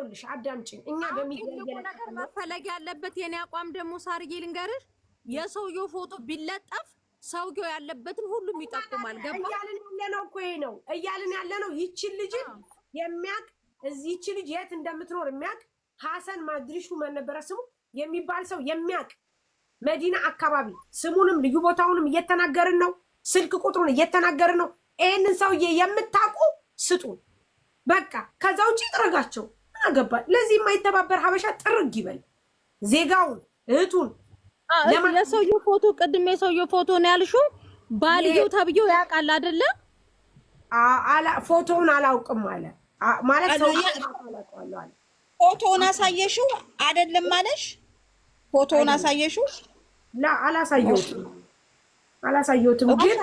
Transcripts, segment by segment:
ይኸውልሽ አዳምጪኝ። እኛ በሚገኘው ነገር መፈለግ ያለበት የኔ አቋም ደግሞ ሳርዬ ልንገርሽ፣ የሰውየው ፎቶ ቢለጠፍ ሰውየው ያለበትን ሁሉም ይጠቁማል። ገባ እያልን ያለነው እኮ ይሄ ነው እያልን ያለነው። ይቺን ልጅ የሚያቅ እዚህች ልጅ የት እንደምትኖር የሚያቅ ሐሰን ማድሪሹ ማን ነበረ ስሙ የሚባል ሰው የሚያቅ መዲና አካባቢ ስሙንም ልዩ ቦታውንም እየተናገርን ነው። ስልክ ቁጥሩን እየተናገርን ነው። ይሄንን ሰውዬ የምታውቁ ስጡን። በቃ ከዛ ውጪ ጥረጋቸው አገባል። ለዚህ የማይተባበር ሀበሻ ጥርግ ይበል። ዜጋውን እህቱን የሰውየው ፎቶ ቅድም የሰውየው ፎቶ ነው ያልሽው። ባልየው ተብየው ያውቃል አይደለ? ፎቶውን አላውቅም አለ ማለት ሰው ፎቶውን አሳየሽው አይደለም ማለሽ? ፎቶውን አሳየሽው? አላሳየሁትም ግን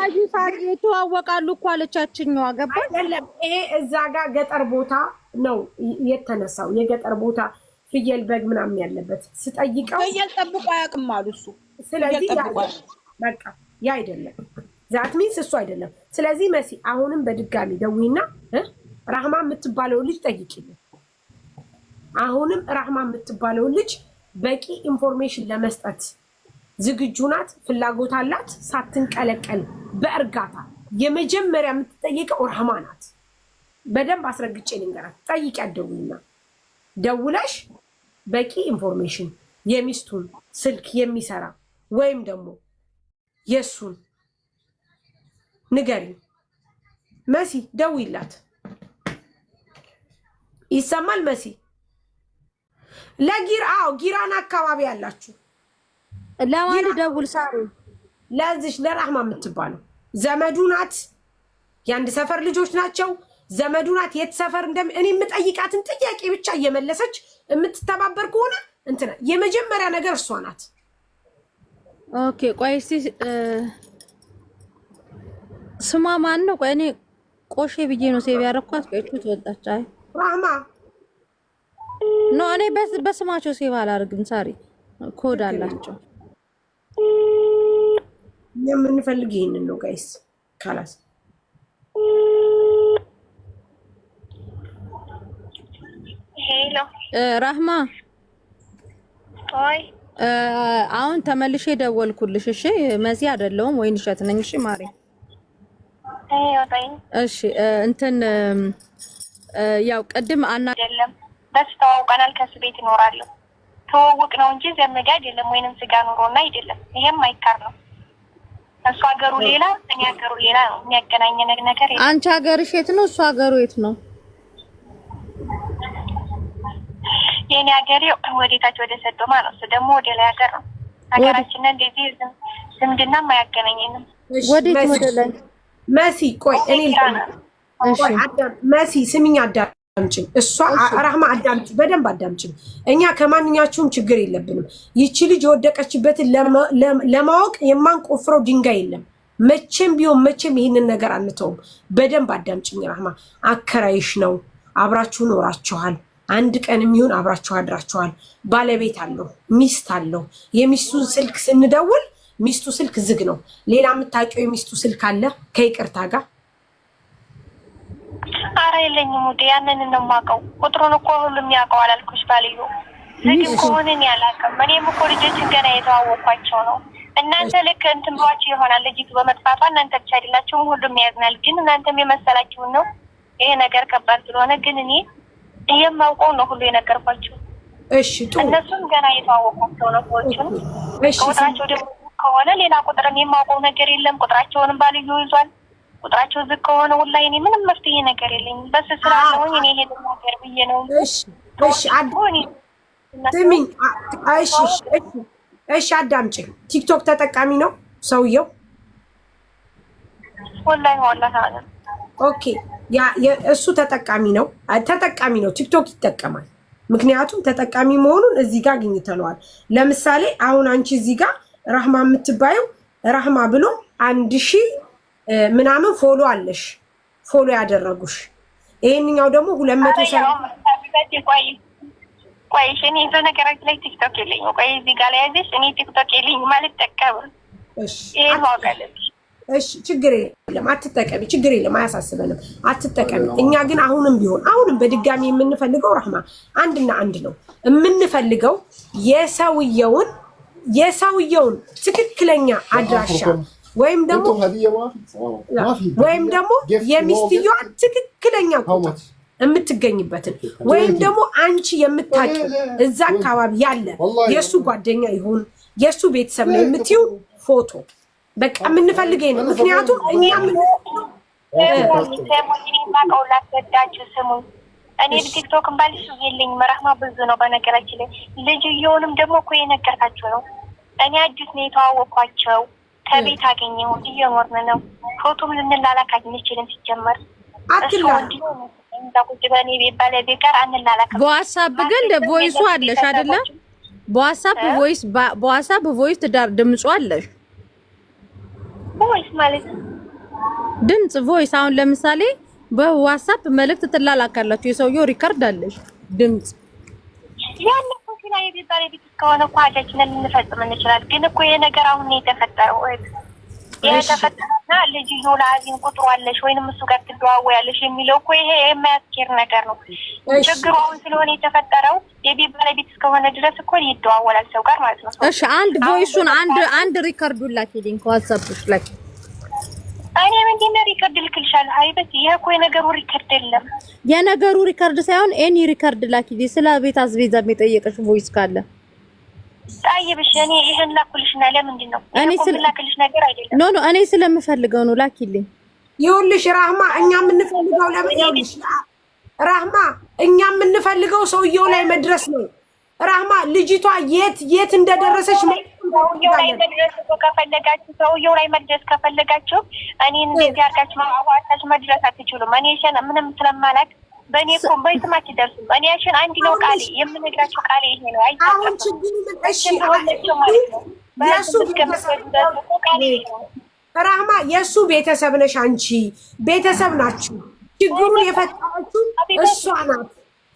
የተዋወቃሉ እኮ አለቻችኛዋ። ገባ አይደለም? ይሄ እዛ ጋር ገጠር ቦታ ነው የተነሳው። የገጠር ቦታ ፍየል በግ ምናምን ያለበት ስጠይቀው ፍየል ጠብቆ አያውቅም አሉ እሱ። ስለዚህ በቃ ያ አይደለም ዛት ሚንስ እሱ አይደለም። ስለዚህ መሲ አሁንም በድጋሚ ደዊና ራህማ የምትባለው ልጅ ጠይቂልኝ። አሁንም ራህማ የምትባለው ልጅ በቂ ኢንፎርሜሽን ለመስጠት ዝግጁ ናት፣ ፍላጎት አላት። ሳትንቀለቀል በእርጋታ የመጀመሪያ የምትጠይቀው ራህማ ናት። በደንብ አስረግጬ ልንገራት። ጠይቂያት ደዊና ደውለሽ በቂ ኢንፎርሜሽን የሚስቱን ስልክ የሚሰራ ወይም ደግሞ የሱን ንገሪ። መሲ ደውይላት። ይሰማል መሲ? ጊራና አካባቢ ያላችሁ ለማን ደውል? ሳሩ ለዚሽ ለራህማ የምትባለው ዘመዱ ናት። የአንድ ሰፈር ልጆች ናቸው። ዘመዱ ናት። የት ሰፈር እኔ የምጠይቃትን ጥያቄ ብቻ እየመለሰች የምትተባበር ከሆነ እንትና የመጀመሪያ ነገር እሷ ናት። ኦኬ ቆይ እስቲ ስማ ማን ነው? ቆይ እኔ ቆሼ ብዬ ነው ሴቭ ያደረኳት። ቆይቱ ትወጣች። አይ ራህማ ኖ እኔ በስማቸው ሴቭ አላደርግም። ሳሪ ኮድ አላቸው። የምንፈልግ ይሄንን ነው ጋይስ። ካላስ ሄሎ ራህማ ኦይ አሁን ተመልሼ ደወልኩልሽ። እሺ መሲ አይደለሁም ወይ ንሸት ነኝ። እሺ ማሪ እሺ እንትን ያው ቅድም አይደለም በስ ተዋውቀናል። ከሱ ቤት ይኖራሉ። ተዋውቅ ነው እንጂ ዘመድ አይደለም ወይንም ስጋ ኑሮና አይደለም። ይሄም አይካር ነው። እሱ ሀገሩ ሌላ እኔ ሀገሩ ሌላ ነው። የሚያገናኘን ነገር የለም። አንቺ ሀገርሽ የት ነው? እሱ ሀገሩ የት ነው? የኔ ሀገር ወደታች ወደ ሰዶማ ነው። እሱ ደግሞ ወደ ላይ ሀገር ነው። ሀገራችን እንደዚህ ዝምድና የማያገናኘንም። ወዴት ወደ ላይ? መሲ ቆይ እኔ መሲ ስሚኝ፣ አዳምጪኝ። እሷ ራህማ አዳምጪኝ፣ በደንብ አዳምጪኝ። እኛ ከማንኛችሁም ችግር የለብንም። ይቺ ልጅ የወደቀችበትን ለማወቅ የማንቆፍረው ድንጋይ የለም። መቼም ቢሆን መቼም ይህንን ነገር አንተውም። በደንብ አዳምጪኝ ራህማ። አከራይሽ ነው፣ አብራችሁ ኖራችኋል። አንድ ቀን የሚሆን አብራችሁ አድራችኋል። ባለቤት አለው፣ ሚስት አለው። የሚስቱን ስልክ ስንደውል ሚስቱ ስልክ ዝግ ነው። ሌላ የምታውቂው የሚስቱ ስልክ አለ? ከይቅርታ ጋር ኧረ የለኝም ውዴ፣ ያንን ነው የማውቀው። ቁጥሩን እኮ ሁሉም ያውቀው አላልኩሽ? ባልዮ ዝግ ከሆነ እኔ አላውቅም። እኔም እኮ ልጆችን ገና የተዋወቅኳቸው ነው። እናንተ ልክ እንትን ብሏችሁ ይሆናል ልጅቱ በመጥፋቷ። እናንተ ብቻ አይደላችሁም፣ ሁሉም ያዝናል። ግን እናንተም የመሰላችሁን ነው። ይሄ ነገር ከባድ ስለሆነ ግን እኔ የማውቀው ነው ሁሉ የነገርኳቸው። እሺ ጥሩ። እነሱም ገና የተዋወቅኳቸው ነው ሰዎቹን። ቁጥራቸው ደግሞ ከሆነ ሌላ ቁጥርም የማውቀው ነገር የለም። ቁጥራቸውንም ባልዩ ይዟል። ቁጥራቸው ዝግ ከሆነ ወላሂ እኔ ምንም መፍትሄ ነገር የለኝም። በስ ስራ ነው እኔ ሄደ ነገር ብዬ ነው። እሺ ስሚኝ። እሺ አዳምጪኝ። ቲክቶክ ተጠቃሚ ነው ሰውየው? ወላሂ ኦኬ እሱ ተጠቃሚ ነው። ቲክቶክ ይጠቀማል። ምክንያቱም ተጠቃሚ መሆኑን እዚህ ጋር አግኝተነዋል። ለምሳሌ አሁን አንቺ እዚህ ጋር ራህማ የምትባየው ራህማ ብሎ 1000 ምናምን ፎሎ አለሽ፣ ፎሎ ያደረጉሽ። ይሄንኛው ደግሞ 200 ቆይ እኔ በነገራችን ላይ ቲክቶክ የለኝም። ቆይ እዚህ ጋር ላይ ያዘሽ እኔ ቲክቶክ የለኝም ማለት ተቀበል። ይሄ ማውቃለሽ እሺ ችግር የለም አትጠቀሚ፣ ችግር የለም አያሳስበንም፣ አትጠቀሚ። እኛ ግን አሁንም በድጋሚ የምንፈልገው ረህማ አንድና አንድ ነው የምንፈልገው የሰውየውን ትክክለኛ አድራሻ ወይም ደግሞ የሚስትየዋን ትክክለኛ ቁጥር የምትገኝበትን ወይም ደግሞ አንቺ የምታውቂው እዛ አካባቢ ያለ የእሱ ጓደኛ ይሁን የእሱ ቤተሰብ ነው የምትይው ፎቶ በቃ የምንፈልገው ነው። ምክንያቱም እኛ እኔ ቲክቶክ ባልሽ የለኝም ረህማ ብዙ ነው በነገራችን ላይ ልጅየውንም ደግሞ እኮ የነገርካችሁ ነው። እኔ አዲስ ነው የተዋወቅኳቸው ከቤት አገኘው እየኖርን ነው። ፎቶም ልንላላክ አንችልም ሲጀመር በዋትስአፕ ግን ቮይሱ አለሽ አይደለ? በዋትስአፕ ቮይስ ትዳር ድምፁ አለሽ። ቮይስ ማለት ድምፅ ቮይስ አሁን ለምሳሌ በዋትስአፕ መልእክት ትላላካላችሁ የሰውየው ሪከርድ አለሽ ድምፅ ያለ ፎቶ ላይ ቢባል ከሆነ እኮ አጃችንን ልንፈጽም እንችላለን። ግን እኮ ይሄ ነገር አሁን ነው የተፈጠረው። የተፈጠረና ልጅየው ለአዚም ቁጥሩ አለሽ ወይንም እሱ ጋር ትደዋወያለሽ የሚለው እኮ ይሄ የማያስኬድ ነገር ነው። ችግሩ አሁን ስለሆነ የተፈጠረው የቤት ባለቤት እስከሆነ ድረስ እኮ ይደዋወላል ሰው ጋር ማለት ነው። እሺ አንድ ቮይሱን አንድ ሪከርዱን ላኪልኝ ከዋትስአፕሽ ላይ። እኔ ምንድነው ሪከርድ ልክልሻለሁ። ሀይበት ይሄ እኮ የነገሩ ሪከርድ የለም። የነገሩ ሪከርድ ሳይሆን ኤኒ ሪከርድ ላኪልኝ ስለ ቤት አስቤዛ የጠየቀሽ ቮይስ ካለ ታይብሽ። እኔ ይሄን ላኩልሽና ለምንድን ነው እኔ ላክልሽ ነገር አይደለም። ኖ እኔ ስለምፈልገው ነው ላኪልኝ። ይኸውልሽ ራህማ እኛ የምንፈልገው ይኸውልሽ ራህማ እኛ የምንፈልገው ሰውየው ላይ መድረስ ነው። ራህማ ልጅቷ የት እንደደረሰች ሰውየው ላይ መድረስ ከፈለጋችሁ እኔ እንደዚህ አድርጋችሁ ማዋጣት መድረስ አትችሉም። እኔ ምንም ስለማላክ በእኔ እኮ በየትም አትደርሱም። እኔ ያሽን አንድ ነው ቃሌ የምነግራችሁ ቃሌ ይሄ ነው። አሁን ችግሩ ራህማ የእሱ ቤተሰብ ነሽ አንቺ፣ ቤተሰብ ናችሁ። ችግሩን የፈጠረችው እሷ ናት።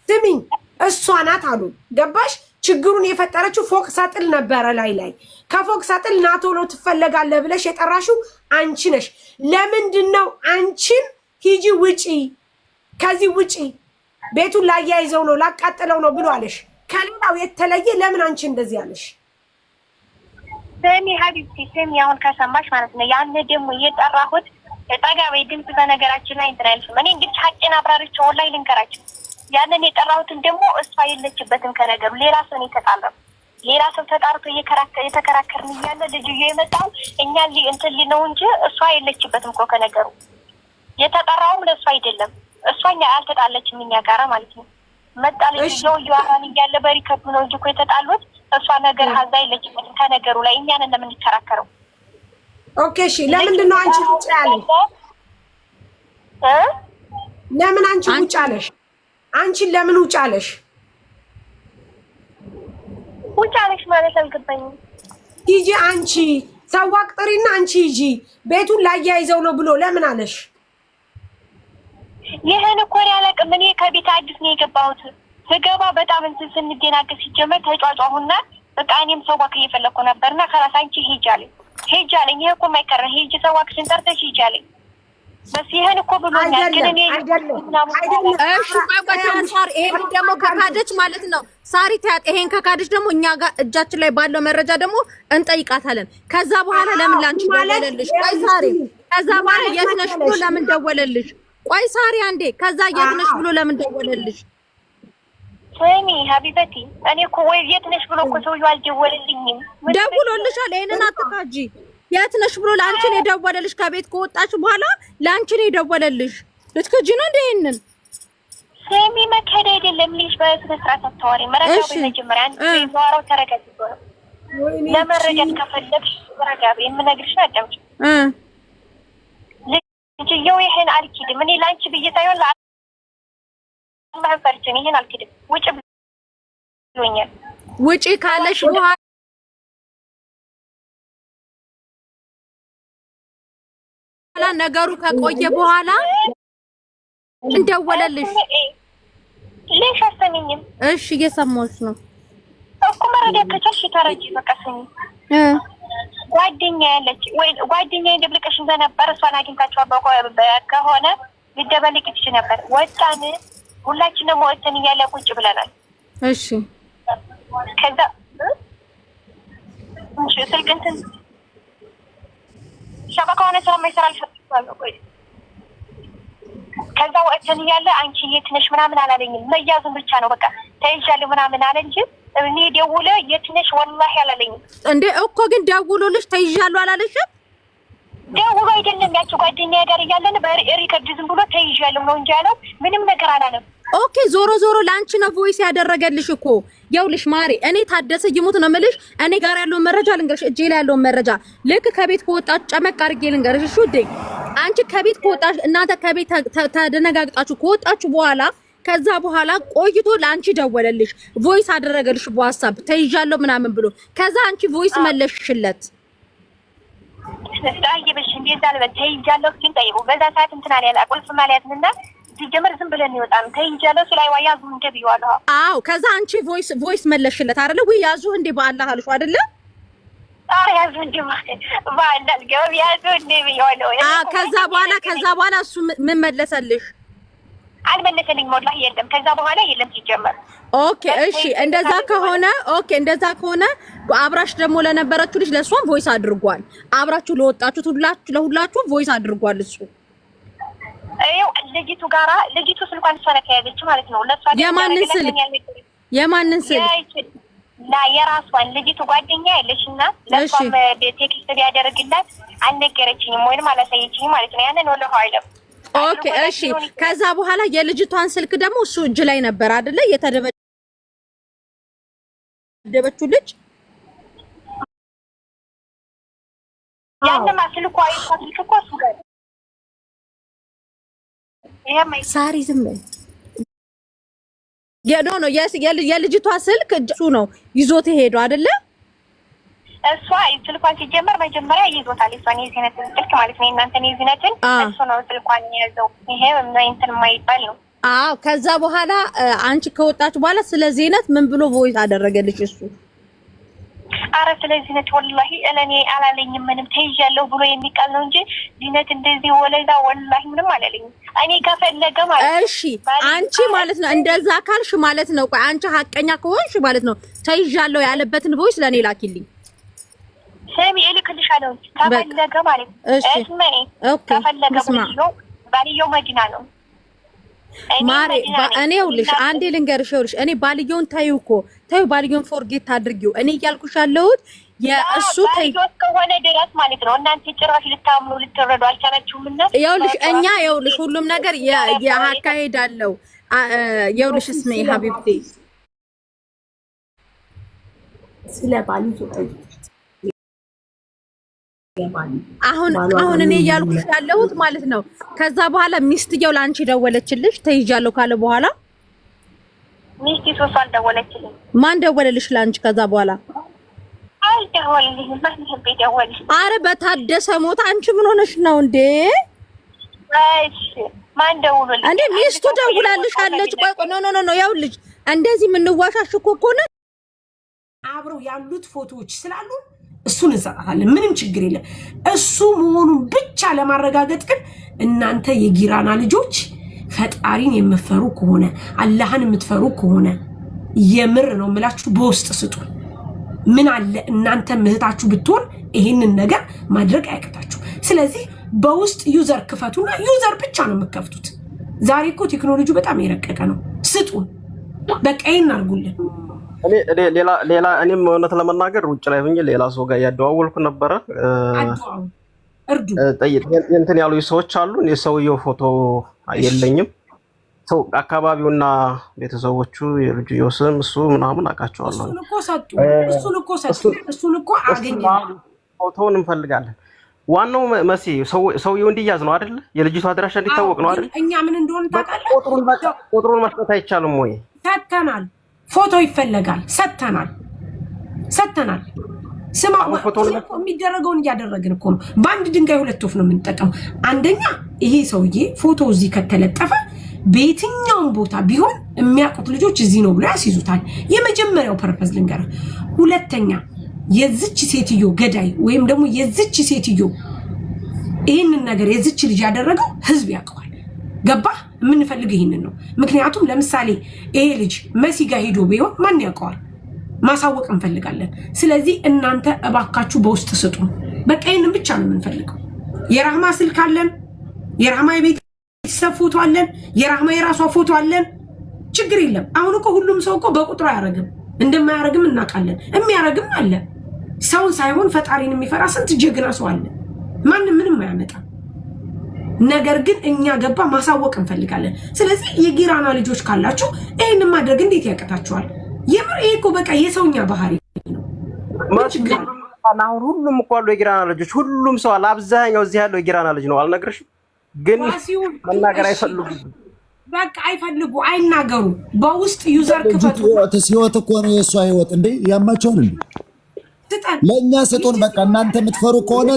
ስሚኝ እሷ ናት አሉ ገባሽ? ችግሩን የፈጠረችው ፎቅ ሳጥል ነበረ ላይ ከፎቅ ሳጥል ናቶሎ ትፈለጋለህ ብለሽ የጠራሽው አንቺ ነሽ። ለምንድን ነው አንቺን ሂጂ ውጪ ከዚህ ውጪ ቤቱን ላያይዘው ነው ላቃጥለው ነው ብሎ አለሽ። ከሌላው የተለየ ለምን አንቺ እንደዚህ አለሽ? ሰሚ ሀቢብቲ ሰሚ አሁን ከሰማሽ ማለት ነው። ያን ደግሞ የጠራሁት ጠጋቤ ድምጽ በነገራችን ላይ እንትን አይልሽም። እኔ እንግዲህ ሀቄን አብራሪቸው ላይ ልንገራችሁ። ያንን የጠራሁትን ደግሞ እሷ የለችበትም ከነገሩ ሌላ ሰው ነው የተጣለው። ሌላ ሰው ተጣርቶ የተከራከርን እያለ ልጅዬ የመጣው እኛ እንትን ነው እንጂ እሷ የለችበትም እኮ ከነገሩ። የተጠራውም ለእሷ አይደለም። እሷኛ አልተጣለችም እኛ ጋራ ማለት ነው። መጣለች ነው ይዋራን እያለ በሪከርዱ ነው እንጂ እኮ የተጣሉት እሷ ነገር ሀዛ የለችበትም ከነገሩ ላይ። እኛን እንደምንከራከረው ኦኬ እሺ። ለምንድን ነው አንቺ ውጭ ያለሽ? ለምን አንቺ ውጭ አለሽ? አንቺን ለምን ውጭ አለሽ? ውጭ አለሽ ማለት አልገባኝም። ሂጂ አንቺ ሰዋቅ ጥሪና አንቺ ሂጂ ቤቱን ላያይዘው ነው ብሎ ለምን አለሽ? ይሄን እኮ ያለቅም። እኔ ከቤት አዲስ ነው የገባሁት። ስገባ በጣም እንትን ስንደናገር ሲጀመር ተጫጫሁና በቃ እኔም ሰዋክ እየፈለኩ ነበርና ከራስ አንቺ ሂጂ አለኝ። ይሄ እኮ የማይቀር ሂጂ ሰዋክሽን ጠርተሽ ሂጂ አለኝ። በስ ይሄን እኮ ብሎኛል። ግን እኔ እሺ ሳሪ ይሄን ደግሞ ከካደች ማለት ነው ሳሪ ታያት። ይሄን ከካደች ደግሞ እኛ ጋር እጃችን ላይ ባለው መረጃ ደግሞ እንጠይቃታለን። ከዛ በኋላ ለምን ላንቺ ደወለልሽ? ቆይ ሳሪ ከዛ በኋላ የት ነሽ ብሎ ለምን ደወለልሽ? ቆይ ሳሪ አንዴ ከዛ የት ነሽ ብሎ ለምን ደወለልሽ? ሰሚ ሀቢበቲ እኔ እኮ ወይ የት ነሽ ብሎ እኮ ሰውዬው አልደወለልኝም። ደውሎልሻል። ይሄንን አትካጂ። የት ነሽ ብሎ ላንቺ ነው የደወለልሽ። ከቤት ከወጣች በኋላ ላንቺ ነው የደወለልሽ። ልትከጂ ነው እንደ ይሄንን ሰሚ መከዳ አይደለም። ልጅ በስነ ስርዓት አታወሪ። መረጋቢ መጀመሪያ አንቺ ዘዋራው ተረጋጊ። ለመረጋት ከፈለግሽ ተረጋቢ። የምነግርሽ አዳምጪ። ልጅየው ይሄን አልኪድም። እኔ ላንቺ ብዬ ሳይሆን ለአንቺ ይሄን አልኪድም። ውጭ ብሎኛል። ውጪ ካለሽ በኋላ ነገሩ ከቆየ በኋላ እንደወለልሽ ለሽ አሰሚኝም። እሺ እየሰማሁሽ ነው እኮ መረዳት ከቻልሽ ተረጂ። በቃ ሰሚ ጓደኛ ያለች ወይ ጓደኛ እንደብልቀሽ ነበር። እሷን አግኝታችኋል ከሆነ ሊደበልቅ ይችላል ነበር። ወጣን ሁላችንም ወጥተን እያለ ቁጭ ብለናል። እሺ ከዛ ስልክ እንትን ሸበካውን ስለማይሰራ አልፈጥራለሁ። ቆይ ከዛ ወጥተን እያለ አንቺ የት ነሽ ምናምን አላለኝም። መያዙን ብቻ ነው በቃ ተይዣለሁ ምናምን አለ እንጂ እኔ ደውለ የት ነሽ ወላሂ አላለኝም። እንዴ እኮ ግን ደውሎልሽ ተይዣለሁ አላለሽም? ደውሎ አይደለም ያቺ ጓደኛ ጋር እያለን በሪከርድ ዝም ብሎ ተይዣለሁ ነው እንጂ ያለው ምንም ነገር አላለም። ኦኬ ዞሮ ዞሮ ላንቺ ነው ቮይስ ያደረገልሽ እኮ። ያውልሽ ማሪ እኔ ታደሰ ይሙት ነው የምልሽ። እኔ ጋር ያለውን መረጃ ልንገርሽ፣ እጄ ላይ ያለውን መረጃ ልክ ከቤት ከወጣች ጨመቅ አድርጌ ልንገርሽ። እሺ ውዴ፣ አንቺ ከቤት ከወጣች እናንተ ከቤት ተደነጋግጣችሁ ከወጣችሁ በኋላ ከዛ በኋላ ቆይቶ ላንቺ ደወለልሽ፣ ቮይስ አደረገልሽ በዋትስአፕ ተይዣለሁ ምናምን ብሎ። ከዛ አንቺ ቮይስ መለሽለት። ታይበሽ እንደዛ አልበል ተይዣለሁ ሲል ጠይቁ። በዛ ሰዓት እንትን አለ ያላ ቁልፍ ማለትንና ሲጀመር ዝም ብለን ይወጣን ተይዣለሁ ሲል አይዋ ያዙ እንደ ቢዋለሁ። አዎ ከዛ አንቺ ቮይስ መለሽለት አይደለ ወይ? ያዙ እንደ በአላህ አልሽ አይደለ? አረ ያዙ እንደ በአላህ ገብ ያዙ እንደ ቢዋለሁ። ከዛ በኋላ እሱ ምን መለሰልሽ? አልመለሰልኝም ወላሂ የለም። ከዛ በኋላ የለም ሲጀመር። ኦኬ እሺ፣ እንደዛ ከሆነ አብራሽ ደግሞ ለነበረችው ልጅ ለሷም ቮይስ አድርጓል። አብራችሁ ለወጣችሁት ለሁላችሁም ቮይስ አድርጓል እሱ። አይው ልጅቱ ስልኳን ሰለከያለች ማለት ነው። ለሷ የማንን ስልክ የራሷን ልጅቱ ጓደኛ ያለሽና ለሷም ቴክስት ቢያደርግላት አልነገረችኝም ወይንም አላሳየችኝም ማለት ነው። ያንን ወላሂ አይደለም። ኦኬ እሺ። ከዛ በኋላ የልጅቷን ስልክ ደግሞ እሱ እጅ ላይ ነበር አይደለ? የተደበደበችው ልጅ ያንማ ስልኳ አይቆጥልሽ እኮ እሱ ጋር ሳሪ ዝም በይ። የልጅቷ ስልክ እሱ ነው ይዞት ሄዶ አይደለ? እሷ ስልኳን ሲጀመር መጀመሪያ ይዞታል። እሷን የዚህነት ስልክ ማለት ነው። እናንተን የዚህነትን እሱ ነው ስልኳን የያዘው። ይሄ እንትን የማይባል ነው። አዎ ከዛ በኋላ አንቺ ከወጣች በኋላ ስለ ዚህነት ምን ብሎ ቮይስ አደረገልሽ እሱ? አረ ስለ ዚህነት ወላሂ እኔ አላለኝም ምንም። ተይዣለሁ ብሎ የሚቃል ነው እንጂ ዚህነት እንደዚህ ወለዛ ወላሂ ምንም አላለኝም። እኔ ከፈለገ ማለት ነው። እሺ አንቺ ማለት ነው እንደዛ ካልሽ ማለት ነው። ቆይ አንቺ ሐቀኛ ከሆንሽ ማለት ነው ተይዣለሁ ያለበትን ቮይስ ለኔ ላኪልኝ። ሰሚ እልክልሻለሁ ከፈለገ ማለት ነው። እስማይ ከፈለገ ባልየው መዲና ነው ማሬ። እኔ ይኸውልሽ አንዴ ልንገርሽ፣ ይኸውልሽ እኔ ባልየውን ታዩ ባልየውን ፎርጌት አድርጊው። እኔ እያልኩሽ ያለሁት የእሱ ታዩ ከሆነ ድረስ ማለት ነው። እናንተ ጭራሽ ልታምኑ ልትረዱ አልቻላችሁም። እና ይኸውልሽ ሁሉም ነገር ያካሄድ አለው። ይኸውልሽ እስሜ ሀቢብቴ ስለ ባልየው ታዩ አሁን እኔ እያልኩሽ ያለሁት ማለት ነው። ከዛ በኋላ ሚስትየው ላንቺ ደወለችልሽ ተይዣለሁ ካለ በኋላ? ሚስቲቱ እሷ አልደወለችልኝ። ማን ደወለልሽ ላንቺ? ከዛ በኋላ አልደወለልኝም። አረ በታደሰ ሞት አንቺ ምን ሆነሽ ነው እንዴ? እሺ ማን ደውሎልኝ እንዴ? ሚስቱ ደውላልሽ አለች። ቆይ ኖ ያውልሽ እንደዚህ የምንዋሻሽ እኮ ነው። አብረው ያሉት ፎቶዎች ስላሉ እሱን እንሰጣለን። ምንም ችግር የለም። እሱ መሆኑን ብቻ ለማረጋገጥ ግን እናንተ የጊራና ልጆች ፈጣሪን የምትፈሩ ከሆነ አላህን የምትፈሩ ከሆነ የምር ነው የምላችሁ በውስጥ ስጡ። ምን አለ እናንተ ምህታችሁ ብትሆን ይሄንን ነገር ማድረግ አያቅታችሁ። ስለዚህ በውስጥ ዩዘር ክፈቱና ዩዘር ብቻ ነው የምትከፍቱት። ዛሬ እኮ ቴክኖሎጂ በጣም የረቀቀ ነው። ስጡን በቃ ይሄን አድርጉልን። ሌላ እኔም እውነት ለመናገር ውጭ ላይ ሆኜ ሌላ ሰው ጋር ያደዋወልኩ ነበረ። እንትን ያሉ ሰዎች አሉ። የሰውየው ፎቶ የለኝም። ሰው አካባቢውና ቤተሰቦቹ የልጁ ስም እሱ ምናምን አውቃቸዋለሁ። እሱን እኮ አገኘ። ፎቶውን እንፈልጋለን። ዋናው መሲ ሰውየው እንዲያዝ ነው አይደል? የልጅቷ አድራሻ እንዲታወቅ ነው አይደል? እኛ ምን እንደሆነ ታውቃለህ? ቁጥሩን መስጠት አይቻልም ወይ? ሰተናል። ፎቶ ይፈለጋል። ሰተናል። ስማ የሚደረገውን እያደረግን እኮ ነው። በአንድ ድንጋይ ሁለት ወፍ ነው የምንጠቀመው። አንደኛ ይሄ ሰውዬ ፎቶ እዚህ ከተለጠፈ በየትኛውም ቦታ ቢሆን የሚያውቁት ልጆች እዚህ ነው ብሎ ያስይዙታል። የመጀመሪያው ፐርፐዝ ልንገርህ። ሁለተኛ የዚች ሴትዮ ገዳይ ወይም ደግሞ የዚች ሴትዮ ይሄንን ነገር የዚች ልጅ ያደረገው ህዝብ ያውቀዋል። ገባ? የምንፈልገው ይሄንን ነው። ምክንያቱም ለምሳሌ ይሄ ልጅ መሲ ጋር ሄዶ ቢሆን ማን ያውቀዋል? ማሳወቅ እንፈልጋለን። ስለዚህ እናንተ እባካችሁ በውስጥ ስጡ። በቃ ይሄንን ብቻ ነው የምንፈልገው። የራህማ ስልክ አለን፣ የራህማ የቤተሰብ ፎቶ አለን፣ የራህማ የራሷ ፎቶ አለን። ችግር የለም። አሁን እኮ ሁሉም ሰው እኮ በቁጥሩ አያረግም፣ እንደማያረግም እናውቃለን። የሚያረግም አለ። ሰውን ሳይሆን ፈጣሪን የሚፈራ ስንት ጀግና ሰው አለ። ማንም ምንም አያመጣም። ነገር ግን እኛ ገባ ማሳወቅ እንፈልጋለን። ስለዚህ የጊራና ልጆች ካላችሁ ይሄንን ማድረግ እንዴት ያቀታችኋል? የምር ይሄ እኮ በቃ የሰውኛ ባህሪ ነው። አሁን ሁሉም እኮ አሉ የጊራና ልጆች፣ ሁሉም ሰው አለ። አብዛኛው እዚህ ያለው የጊራና ልጅ ነው። አልነግርሽም፣ ግን መናገር አይፈልጉም። በቃ አይፈልጉ፣ አይናገሩ። በውስጥ ዩዘር ክፈቱ። ህይወት እኮ ነው የእሷ ህይወት። እንዴ ያማቸውን እንዴ ለእኛ ስጡን። በቃ እናንተ የምትፈሩ ከሆነ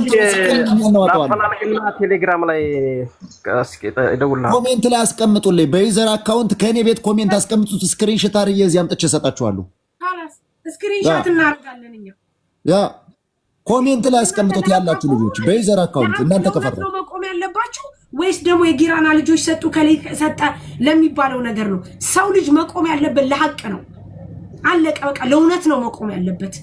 ቴሌግራም ላይ ኮሜንት ላይ አስቀምጡልኝ። በዩዘር አካውንት ከእኔ ቤት ኮሜንት አስቀምጡት። ስክሪንሾት አርዬ እዚህ አምጥቼ እሰጣችኋለሁ። ስክሪንሾት እናደርጋለን እኛ። ያ ኮሜንት ላይ አስቀምጡት ያላችሁ ልጆች በዩዘር አካውንት እናንተ ከፈሩ ነው መቆም ያለባችሁ ወይስ ደግሞ የጊራና ልጆች ሰጡ ከላይ ሰጣ ለሚባለው ነገር ነው? ሰው ልጅ መቆም ያለበት ለሐቅ ነው። አለቀ በቃ። ለእውነት ነው መቆም ያለበት።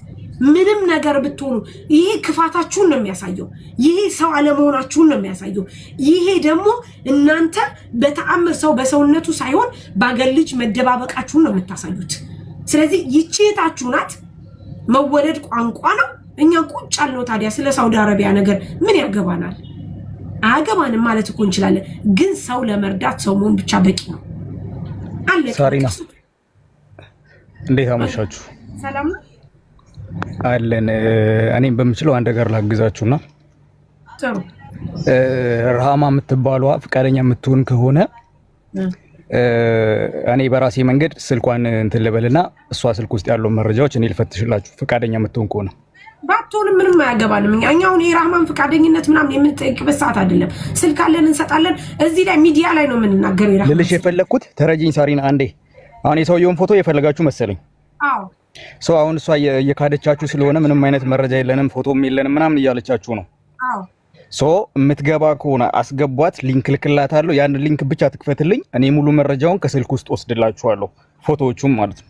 ምንም ነገር ብትሆኑ ይሄ ክፋታችሁን ነው የሚያሳየው። ይሄ ሰው አለመሆናችሁን ነው የሚያሳየው። ይሄ ደግሞ እናንተ በተአምር ሰው በሰውነቱ ሳይሆን ባገል ልጅ መደባበቃችሁን ነው የምታሳዩት። ስለዚህ ይቺታችሁ ናት። መወለድ ቋንቋ ነው። እኛ ቁጭ አልነው። ታዲያ ስለ ሳውዲ አረቢያ ነገር ምን ያገባናል? አያገባንም ማለት እኮ እንችላለን። ግን ሰው ለመርዳት ሰው መሆን ብቻ በቂ ነው። አለቀ። ሳሪና እንዴት አመሻችሁ? ሰላም ነው አለን። እኔም በምችለው አንድ ነገር ላግዛችሁና ጥሩ ረሃማ የምትባሏ ፍቃደኛ የምትሆን ከሆነ እኔ በራሴ መንገድ ስልኳን እንትን ልበልና እሷ ስልክ ውስጥ ያለው መረጃዎች እኔ ልፈትሽላችሁ ፍቃደኛ የምትሆን ከሆነ። ባትሆንም ምንም አያገባንም። እኛ አሁን የራህማን ፍቃደኝነት ምናምን የምንጠይቅበት ሰዓት አይደለም። ስልክ አለን እንሰጣለን። እዚህ ላይ ሚዲያ ላይ ነው የምንናገረው። ይራህማ ልልሽ የፈለኩት ተረጂኝ ሳሪና አንዴ። አሁን የሰውየውን ፎቶ የፈለጋችሁ መሰለኝ። አዎ ሰው አሁን እሷ እየካደቻችሁ ስለሆነ ምንም አይነት መረጃ የለንም ፎቶም የለንም ምናምን እያለቻችሁ ነው። አዎ ሶ የምትገባ ከሆነ አስገቧት። ሊንክ ልክላታለሁ። ያን ሊንክ ብቻ ትክፈትልኝ። እኔ ሙሉ መረጃውን ከስልክ ውስጥ ወስድላችኋለሁ፣ ፎቶዎቹም ማለት ነው።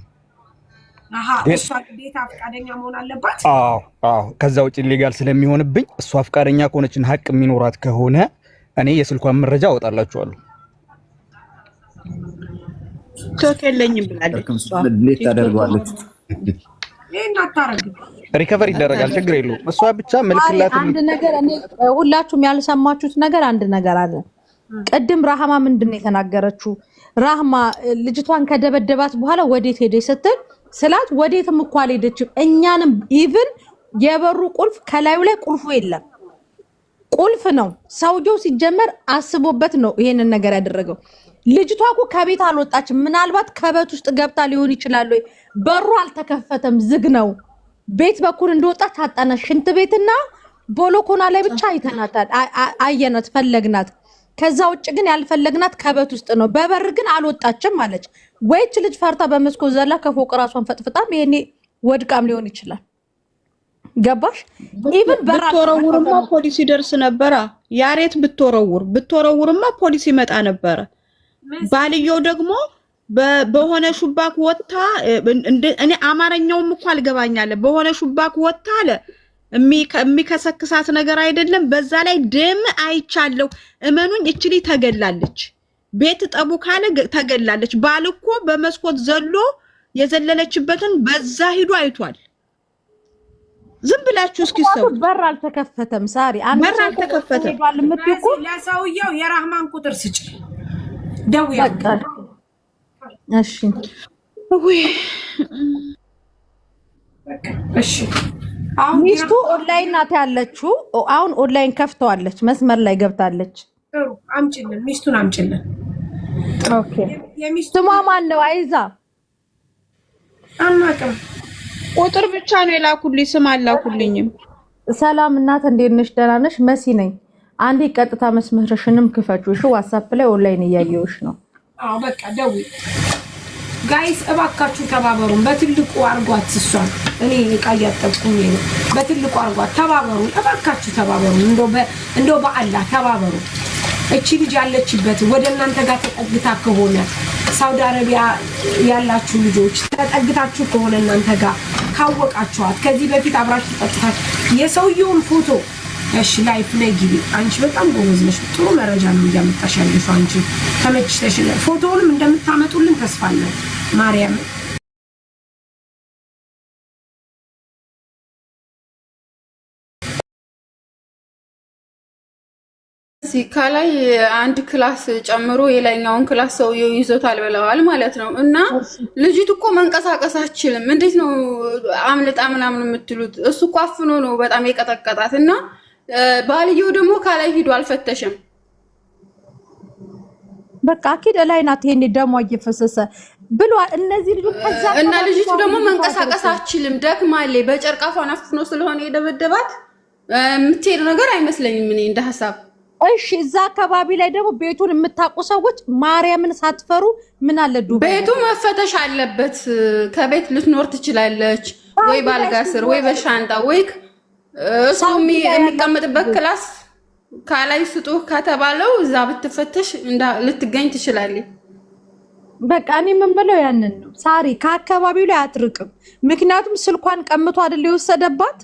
አሃ እሷ ግዴታ ፍቃደኛ መሆን አለባት። አዎ ከዛ ውጭ ሌጋል ስለሚሆንብኝ እሷ ፍቃደኛ ከሆነችን ሀቅ የሚኖራት ከሆነ እኔ የስልኳን መረጃ አወጣላችኋለሁ። ተከለኝም ብላለች። እንዴት ታደርጋለች? ይሄን አታረግም። ሪከቨር ይደረጋል፣ ችግር የለውም። እሷ ብቻ መልክላት። አንድ ነገር እኔ ሁላችሁም ያልሰማችሁት ነገር አንድ ነገር አለ። ቅድም ራህማ ምንድነው የተናገረችው? ራህማ ልጅቷን ከደበደባት በኋላ ወዴት ሄደች ስትል ስላት ወዴትም እኮ አልሄደችም። እኛንም ኢቭን የበሩ ቁልፍ ከላዩ ላይ ቁልፉ የለም፣ ቁልፍ ነው። ሰውየው ሲጀመር አስቦበት ነው ይሄንን ነገር ያደረገው። ልጅቷ እኮ ከቤት አልወጣችም። ምናልባት ከቤት ውስጥ ገብታ ሊሆን ይችላል ወይ በሩ አልተከፈተም፣ ዝግ ነው። ቤት በኩል እንደወጣች አጣና ሽንት ቤትና ቦሎኮና ላይ ብቻ አይተናታል፣ አየናት፣ ፈለግናት። ከዛ ውጭ ግን ያልፈለግናት ከቤት ውስጥ ነው። በበር ግን አልወጣችም አለች። ወይች ልጅ ፈርታ በመስኮት ዘላ ከፎቅ ራሷን ፈጥፍጣም ይሄኔ ወድቃም ሊሆን ይችላል። ገባሽ? ኢቭን ብትወረውርማ ፖሊስ ይደርስ ነበረ። ያሬት ብትወረውርማ ፖሊስ ይመጣ ነበረ። ባልየው ደግሞ በሆነ ሹባክ ወጣ። እኔ አማርኛውም እኮ አልገባኛለ። በሆነ ሹባክ ወጣ አለ። የሚከሰክሳት ነገር አይደለም። በዛ ላይ ደም አይቻለው። እመኑኝ እችሊ ተገላለች። ቤት ጠቡ ካለ ተገላለች። ባል እኮ በመስኮት ዘሎ የዘለለችበትን በዛ ሂዶ አይቷል። ዝም ብላችሁ እስኪ ሰው በር አልተከፈተም። ሳሪ በር አልተከፈተም። ለሰውየው የራህማን ቁጥር ስጭ ደውያ። እሺ እሺ ሚስቱ ኦንላይን ናት ያለችው። አሁን ኦንላይን ከፍተዋለች፣ መስመር ላይ ገብታለች። ጥሩ አምጪልን፣ ሚስቱን አምጪልን። ኦኬ ስሟ ማን ነው? አይዛ አናውቅም። ቁጥር ብቻ ነው የላኩልኝ፣ ስም አላኩልኝም። ሰላም እናት እንዴት ነሽ? ደህና ነሽ? መሲ ነኝ። አንዴ ቀጥታ መስመርሽንም ክፈችው። እሺ ዋትስአፕ ላይ ኦንላይን እያየሁሽ ነው። አዎ በቃ ደውይ። ጋይስ እባካችሁ ተባበሩን። በትልቁ አርጓት እሷን እኔ ዕቃ እያጠብኩኝ ነው። በትልቁ አርጓት። ተባበሩን እባካችሁ ተባበሩን። እንደው በአላህ ተባበሩ። እቺ ልጅ ያለችበት ወደ እናንተ ጋር ተጠግታ ከሆነ ሳውዲ አረቢያ ያላችሁ ልጆች ተጠግታችሁ ከሆነ እናንተ ጋር ካወቃችኋት ከዚህ በፊት አብራችሁ ተጠግታችሁ የሰውየውን ፎቶ እሺ ላይፍ ነይ ግቢ። አንቺ በጣም ጎበዝ ነሽ። ጥሩ መረጃ ነው እያመጣሽ ያለሽው። አንቺ ተመችተሽ ፎቶውንም እንደምታመጡልን ተስፋ አለን። ማርያም ከላይ አንድ ክላስ ጨምሮ የላይኛውን ክላስ ሰውየው ይዞታል ብለዋል ማለት ነው። እና ልጅቱ እኮ መንቀሳቀስ አትችልም። እንዴት ነው አምልጣ ምናምን የምትሉት? እሱ እኮ አፍኖ ነው በጣም የቀጠቀጣት። እና ባልየው ደግሞ ከላይ ሂዶ አልፈተሽም። በቃ አኪድ ላይ ናት። ይሄኔ ደሟ እየፈሰሰ ብሏል። እነዚህ ልጆች ከዛ እና ልጅቱ ደግሞ መንቀሳቀስ አትችልም፣ ደክማለች። በጨርቅ አፏን አፍኖ ስለሆነ የደበደባት የምትሄድ ነገር አይመስለኝም እኔ እንደ ሀሳብ። እሺ እዛ አካባቢ ላይ ደግሞ ቤቱን የምታውቁ ሰዎች ማርያምን ሳትፈሩ ምን አለ ዱባይ ቤቱ መፈተሽ አለበት። ከቤት ልትኖር ትችላለች ወይ ባልጋ ስር ወይ በሻንጣ ወይ እሱ የሚቀመጥበት ክላስ ካላይ ስጡ ከተባለው እዛ ብትፈተሽ ልትገኝ ትችላለች። በቃ እኔ ምን ብለው ያንን ነው ሳሪ ከአካባቢው ላይ አትርቅም። ምክንያቱም ስልኳን ቀምቶ አይደል የወሰደባት።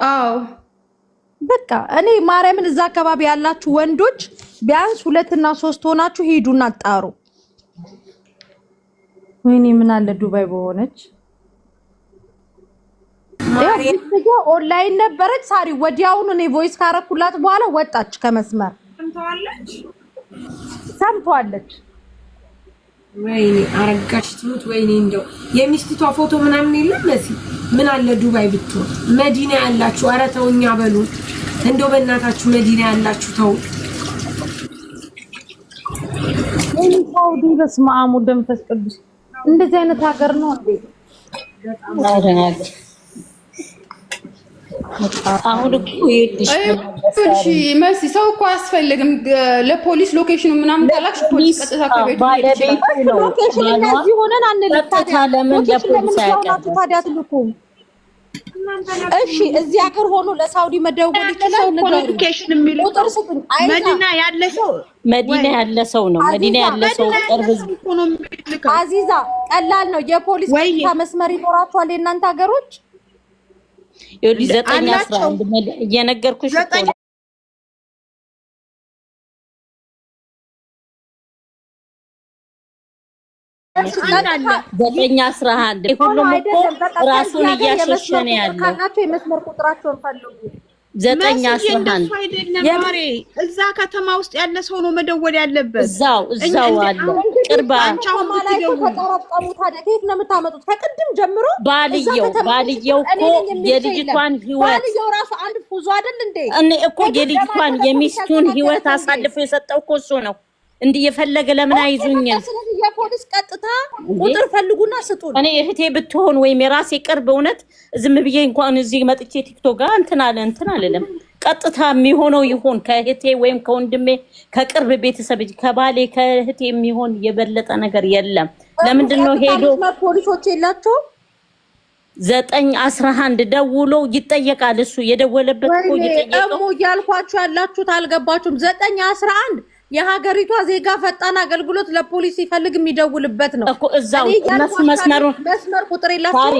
አዎ በቃ እኔ ማርያምን እዛ አካባቢ ያላችሁ ወንዶች ቢያንስ 2 እና 3 ሆናችሁ ሄዱና አጣሩ። ወይኔ ምን አለ ዱባይ በሆነች ማርያም ኦንላይን ነበረች ሳሪ። ወዲያውኑ እኔ ቮይስ ካረኩላት በኋላ ወጣች ከመስመር። ሰምቷለች። ወይኔ አረጋሽ ትሙት። ወይኔ እንደው የሚስቲቷ ፎቶ ምናምን የለም መሲ። ምን አለ ዱባይ ብትሆን መዲና ያላችሁ ኧረ ተውኛ በሉ። እንደው በእናታችሁ መዲና ያላችሁ ተው። ሳውዲ በስመ አብ ወወልድ ወመንፈስ ቅዱስ እንደዚህ አይነት ሀገር ነው እንዴ? አሁን እኮ እሺ መሲ ሰው እኮ አያስፈልግም። ለፖሊስ ሎኬሽኑ ምናምን ካላክሽ ፖሊስ ቀጥታ ከቤቱ ነው። ሎኬሽኑ እዚህ ሆነን አንልካታ ለምን ለፖሊስ ያቀርቡ ታዲያ ትልኩ። እሺ እዚህ ሀገር ሆኖ ለሳውዲ መደወል ይችላል። ሎኬሽን የሚለው መዲና ያለ ሰው ነው። መዲና ያለ ሰው ቅርብ አዚዛ ቀላል ነው። የፖሊስ ቀጥታ መስመር ይኖራቸዋል የእናንተ ሀገሮች። ይኸውልሽ 911 እየነገርኩሽ እኮ ነው። 911 ሁሉም እኮ ራሱን እያሸሸ ነው ያለው። ካናቸው የመስመር ቁጥራቸውን ፈልጉ። 911 እዛ ከተማ ውስጥ ያለ ሰው ነው መደወል ያለበት። እዛው አለ ቅርባ ተጠረቀሙ። ታዲያ ከየት ነው የምታመጡት? ከቅድም ጀምሮ ባልየው እኮ የልጅቷን ህይወት ባልየው ራሱ አንድ ፉዞ አይደል እንዴ? እኔ እኮ የልጅቷን የሚስቱን ህይወት አሳልፎ የሰጠው እኮ እሱ ነው። እንዲህ የፈለገ ለምን አይዙኝም? ስለዚህ የፖሊስ ቀጥታ ቁጥር ፈልጉና ስጡን። እኔ እህቴ ብትሆን ወይም የራሴ ቅርብ እውነት ዝም ብዬ እንኳን እዚህ መጥቼ ቲክቶክ ጋር እንትን አልልም። ቀጥታ የሚሆነው ይሁን ከእህቴ ወይም ከወንድሜ ከቅርብ ቤተሰብ ከባሌ ከእህቴ የሚሆን የበለጠ ነገር የለም። ለምንድን ነው ሄዶ ፖሊሶች የላቸው? 911 ደውሎ ይጠየቃል። እሱ የደወለበት እኮ ይጠየቃል። እያልኳችሁ ያላችሁት አልገባችሁም? 911 የሀገሪቷ ዜጋ ፈጣን አገልግሎት ለፖሊስ ይፈልግ የሚደውልበት ነው እኮ እዛው መስመር ቁጥር የላቸው። ሳሪ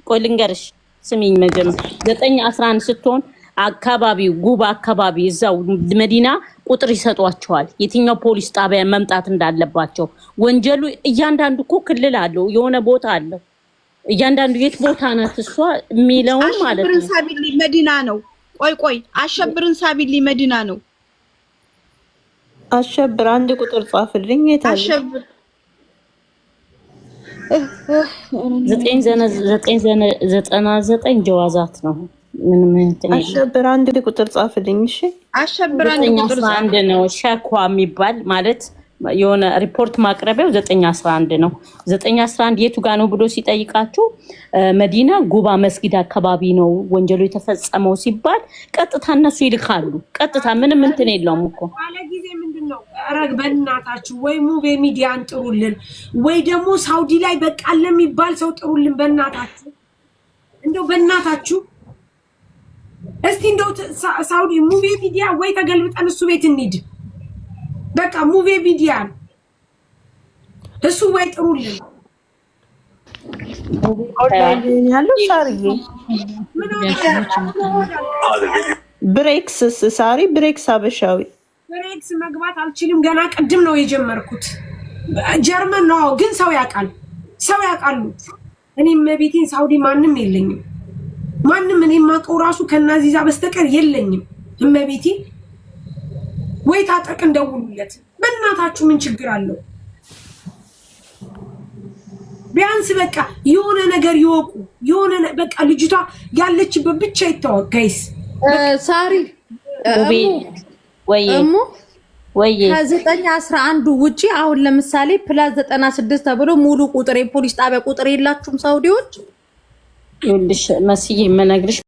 ቆይ ልንገርሽ፣ ስሚኝ መጀመር 911 ስትሆን አካባቢው ጉባ አካባቢ እዛው መዲና ቁጥር ይሰጧቸዋል፣ የትኛው ፖሊስ ጣቢያ መምጣት እንዳለባቸው። ወንጀሉ እያንዳንዱ እኮ ክልል አለው፣ የሆነ ቦታ አለው። እያንዳንዱ የት ቦታ ናት እሷ የሚለው ማለት ነው። አሸብርን ሳቢሊ መዲና ነው። ቆይ አሸብርን ሳቢሊ መዲና ነው። አሸብር አንድ ቁጥር ጻፍልኝ። የታለ አሸብር 999 ጀዋዛት ነው። ምንም እንትን አሸብር አንድ ቁጥር ጻፍልኝ። እሺ አሸብር አንድ ቁጥር አንድ ነው። ሸኳ የሚባል ማለት የሆነ ሪፖርት ማቅረቢያው 911 ነው። 911 የቱ ጋር ነው ብሎ ሲጠይቃችሁ መዲና ጉባ መስጊድ አካባቢ ነው ወንጀሉ የተፈጸመው ሲባል ቀጥታ እነሱ ይልካሉ። ቀጥታ ምንም እንትን የለውም እኮ ባለ ጊዜ ምንድነው ረግ በእናታችሁ ወይ ሙቪ ሚዲያን ጥሩልን፣ ወይ ደግሞ ሳውዲ ላይ በቃ ለሚባል ሰው ጥሩልን በእናታችሁ። እንደው በእናታችሁ እስቲ እንደው ሳውዲ ሙቪ ሚዲያ ወይ ተገልብጠን እሱ ቤት እንሂድ። በቃ ሙቪ ሚዲያን እሱ ወይ ጥሩልን። ያለው ሳርዬ ብሬክስ ሳሪ ብሬክስ አበሻዊ ብሬክስ መግባት አልችልም። ገና ቅድም ነው የጀመርኩት። ጀርመን ነው ግን ሰው ያውቃል፣ ሰው ያውቃሉ። እኔም ቤቴን ሳውዲ ማንም የለኝም፣ ማንም እኔ ማቀው ራሱ ከናዚዛ በስተቀር የለኝም። እመቤቴ ወይ ታጠቅ እንደውሉለት በእናታችሁ። ምን ችግር አለው? ቢያንስ በቃ የሆነ ነገር ይወቁ። የሆነ በቃ ልጅቷ ያለችበት ብቻ ይታወቅ። ጋይስ ሳሪ ወይ ከ911 ውጪ አሁን ለምሳሌ ፕላስ 96 ተብሎ ሙሉ ቁጥር የፖሊስ ጣቢያ ቁጥር የላችሁም ሳውዲዎች? ይኸውልሽ መስዬ የምነግርሽ